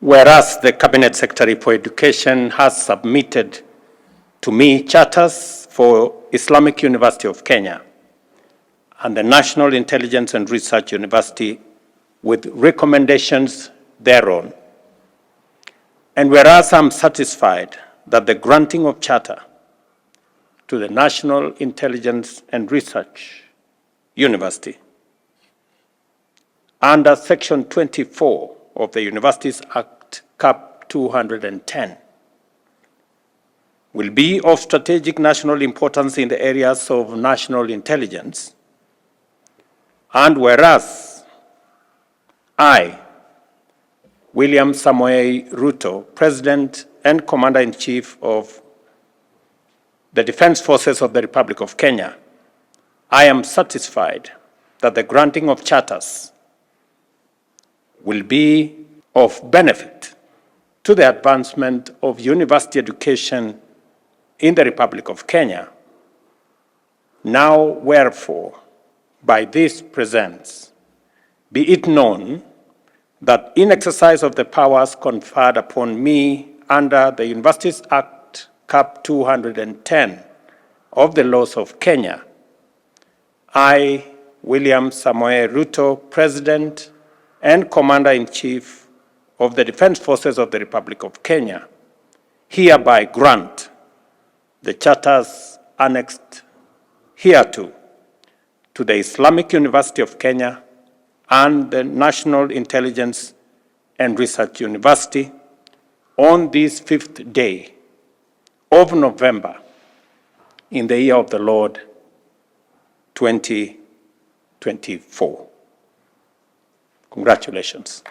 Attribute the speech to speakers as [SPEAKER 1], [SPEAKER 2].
[SPEAKER 1] Whereas the Cabinet Secretary for Education has submitted to me charters for Islamic University of Kenya and the National Intelligence and Research University with recommendations thereon. And whereas I'm satisfied that the granting of charter to the National Intelligence and Research University under Section 24 of the Universities Act, Cap 210, will be of strategic national importance in the areas of national intelligence. And whereas I, William Ruto, President and Commander-in-Chief of the Defense Forces of the Republic of Kenya, I am satisfied that the granting of charters will be of benefit to the advancement of university education in the Republic of Kenya. Now, wherefore, by this presence, be it known that in exercise of the powers conferred upon me under the Universities Act, Cap 210 of the laws of Kenya, I, William Ruto, President and Commander-in-Chief of the Defense Forces of the Republic of Kenya, hereby grant the charters annexed hereto to the Islamic University of Kenya and the National Intelligence and Research University on this 5th day of November in the year of the Lord 2024. Congratulations.